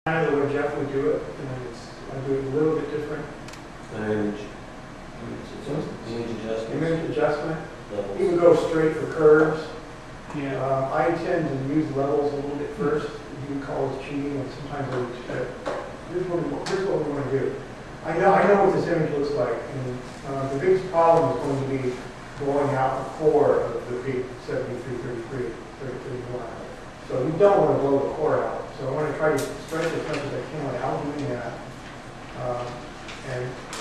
kind of the way Jeff would do it, and I do it a little bit different. Image adjustment. He would go straight for curves. Yeah. I tend to use levels a little bit first. You can call it cheating, and sometimes I would here's what we want to do. I know what this image looks like, and the biggest problem is going to be blowing out the core of the peak 7333, 3031. So you don't want to blow the core out. So I want to try to stretch as much as I can without doing that.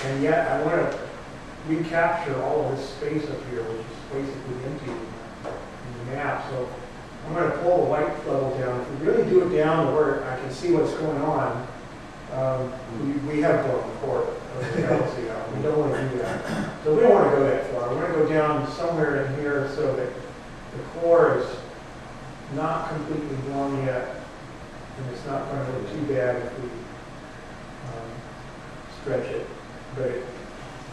And yet I want to recapture all of this space up here, which is basically empty in the map. So I'm going to pull the white level down. If we really do it down to where I can see what's going on, we have blown the core of the galaxy out. We don't want to do that. So we don't want to go that far. We want to go down somewhere in here so that the core is not completely blown yet, and it's not going to look too bad if we stretch it, but it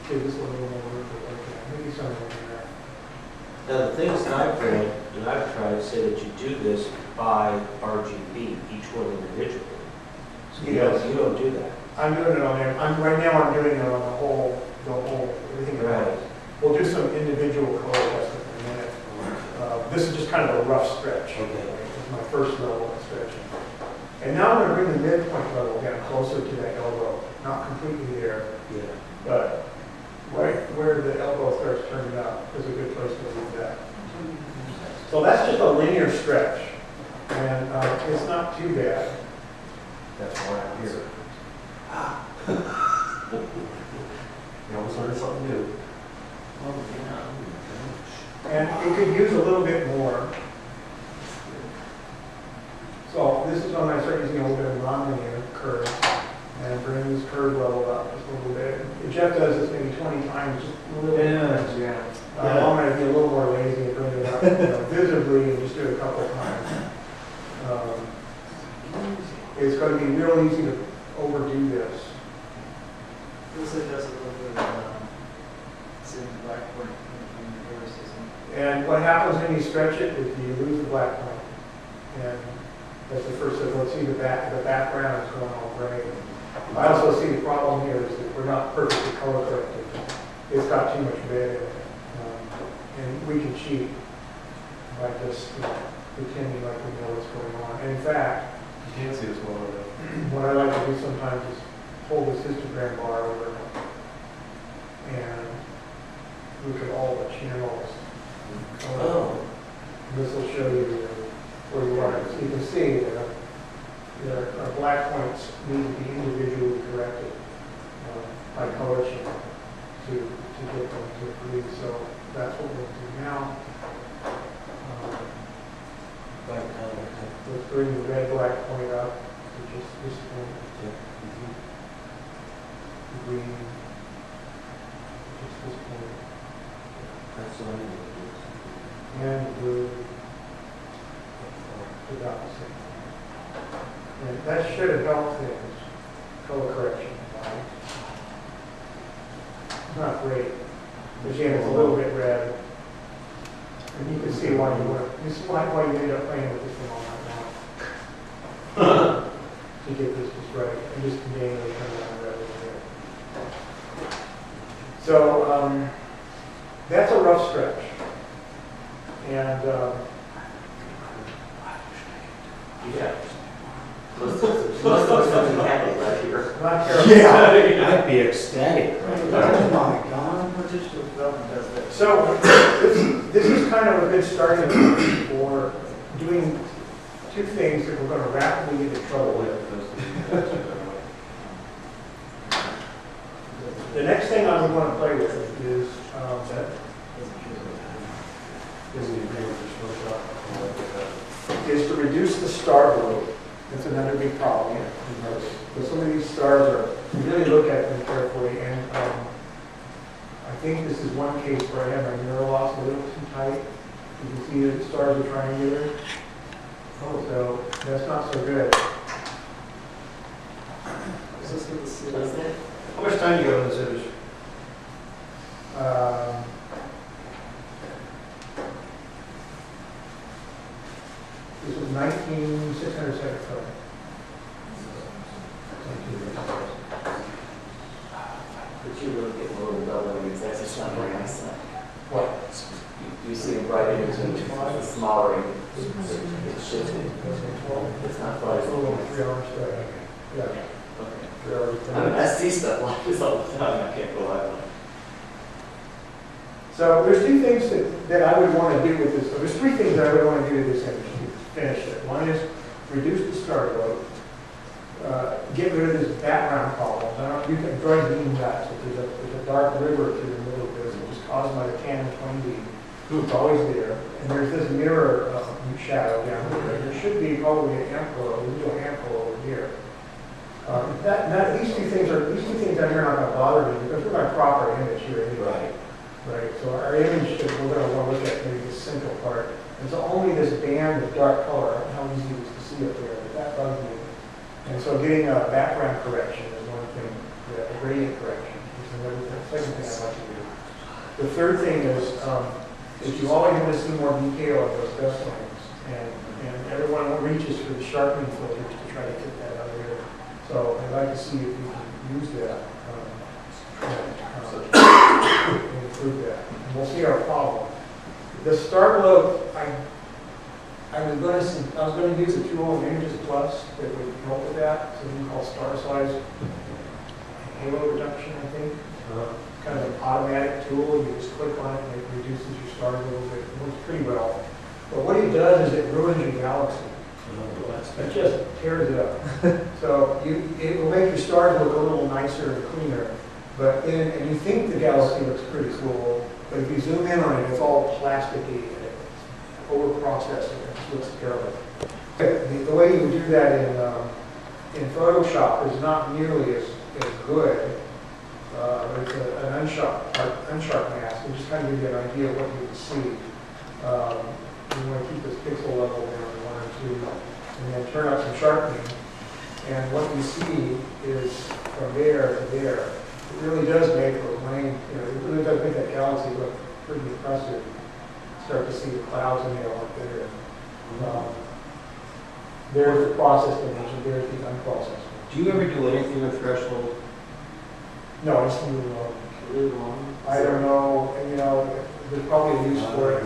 gives us a little more room to work at. Maybe somewhere in there. Now the things that I've read and I've tried say that you do this by RGB, each one individually. So you don't do that. I'm doing it on there. Right now I'm doing it on the whole everything around it. We'll do some individual color adjustment in a minute. This is just kind of a rough stretch. Okay. It's my first level of stretching. And now I'm going to bring the midpoint level down closer to that elbow. Not completely there, Yeah. but right where the elbow starts turning up is a good place to leave that. So that's just a linear stretch, and it's not too bad. That's why I'm here. You always learn something new. And it could use a little bit more. So this is when I start using a little bit of nonlinear curve and bring this curve level up just a little bit. If Jeff does this maybe 20 times, just a little bit. I'm going to be a little more lazy and bring it up visibly and just do it a couple of times. It's going to be real easy to overdo this. Looks like that's a little bit of sitting black point in the reverse, isn't it? And what happens when you stretch it is you lose the black point. And that's the first thing. Let's see the background is going all gray. I also see the problem here is that we're not perfectly color corrected. It's got too much red in it. And we can cheat by just pretending like we know what's going on. And in fact, You can't see this well enough. what I like to do sometimes is hold this histogram bar over and look at all the channels. Oh. This will show you where you are. So you can see that our black points need to be individually corrected by color channel to get them to agree. So that's what we'll do now. Let's bring the red-black point up to just this point. The green, just this point. That's what I need. And the blue, about the same. And that should have helped things, color correction. It's not great. Again, it's a little bit red. And you can see why you went. This is why you ended up playing with this thing all night long. To get this just right. And just manually turn it on red over there. So that's a rough stretch. And Yeah. Must have something happening right here. not terrible. Yeah, I'd be ecstatic. Oh my God, what digital development does that? So this is kind of a good starting point for doing two things that we're going to rapidly get in trouble with. The next thing I'm going to play with is to reduce the star load. That's another big problem. So some of these stars are, you really look at them carefully, and I think this is one case where I have my mirror loss a little too tight. You can see that the stars are triangular. Oh, so that's not so good. Is this what the ceiling is? How much time do you got on this image? This was 19,607. not very nice. What? You see a bright image and it's smaller, and it's shifting. It's not It's bright. a little 3 hours straight. Yeah, Okay. 3 hours. I mean, I see stuff like this all the time, I can't go live. So there's two things that I would want to do with this. There's three things I would want to do to this image to finish it. One is reduce the star globe, get rid of this background column. You can draw beam that. So there's a dark river through the middle of this, which is caused by the tan and twin beam. It's always there. And there's this mirror shadow down here. There should be probably an amp glow, a little amp glow over here. These two things down here are not going to bother me because we're going to crop our image here anyway. Right, so our image, we're going to want to look at maybe the central part. And so only this band of dark color, I don't know how easy it is to see up there, but that bugs me. And so getting a background correction is one thing, a gradient correction is another thing, second thing I'd like to do. The third thing is you always want to see more detail of those dust lines. And everyone reaches for the sharpening filters to try to get that out of there. So I'd like to see if we can use that. Improve that. And we'll see our problem. The star globe, I was going to use a tool of Images Plus that would help with that. Something called star size halo reduction, I think. Kind of an automatic tool. You just click on it and it reduces your stars a little bit. It works pretty well. But what it does is it ruins your galaxy. It just tears it up. So it will make your stars look a little nicer and cleaner. And you think the galaxy looks pretty cool, but if you zoom in on it, it's all plasticky and it's over-processed and it looks terrible. The way you do that in Photoshop is not nearly as good. It's an unsharp mask. It just kind of gives you an idea of what you can see. You want to keep this pixel level down to 1 or 2, and then turn up some sharpening. And what you see is from there to there. It really does make the lane, it really does make that galaxy look pretty impressive. Start to see the clouds in there up there. There's the processed image, and there's the unprocessed. Do you ever do anything with threshold? No, it's really long. I don't know, there's probably a use for it.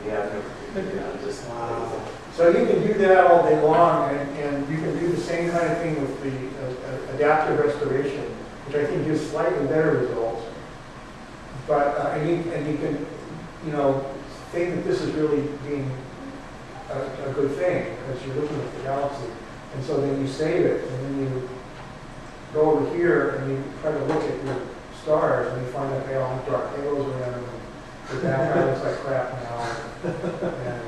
Yeah, I've never figured it out. Just So you can do that all day long, and you can do the same kind of thing with the adaptive restoration, which I think gives slightly better results. But and you can, think that this is really being a good thing because you're looking at the galaxy, and so then you save it, and then you go over here and you try to look at your stars, and you find that they all have dark halos around them. The background looks like crap now.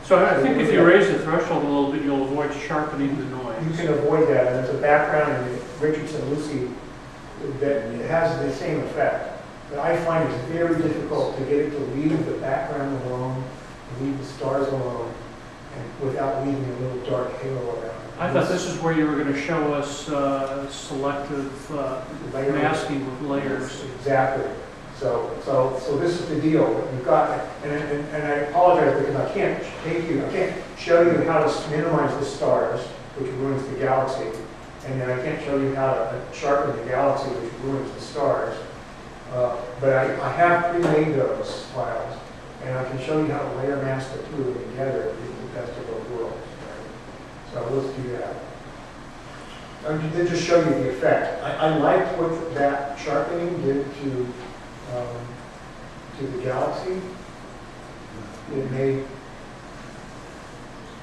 So I think if you raise the threshold a little bit, you'll avoid sharpening the noise. You can avoid that, and there's a background in Richardson-Lucy that has the same effect. But I find it's very difficult to get it to leave the background alone, to leave the stars alone, and without leaving a little dark halo around. I thought this is where you were going to show us selective masking with layers. Exactly. So this is the deal. You've got, and I apologize because I can't show you how to minimize the stars, which ruins the galaxy, and then I can't show you how to sharpen the galaxy, which ruins the stars. But I have pre-made those files, and I can show you how to layer mask the two of them together to get the best of both worlds. Right? So let's do that. Then just show you the effect. I liked what that sharpening did to the galaxy. It made.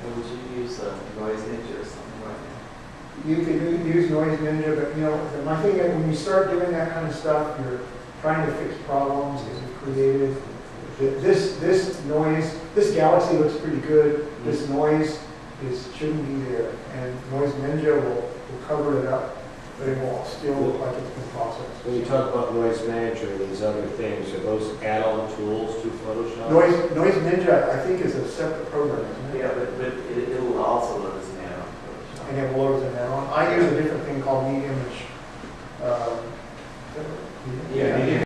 would you use Noise Ninja or something like that? You could use Noise Ninja, but my thing is when you start doing that kind of stuff, you're trying to fix problems, getting creative. This noise, this galaxy looks pretty good. This noise shouldn't be there, and Noise Ninja will cover it up, but it will still look like it's been processed. When you talk about Noise Manager and these other things, are those add-on tools to Photoshop? Noise Ninja, I think, is a separate program, isn't it? Yeah, but it will also load as an add-on Photoshop. And it loads an add-on. I use a different thing called Neat Image. Yeah,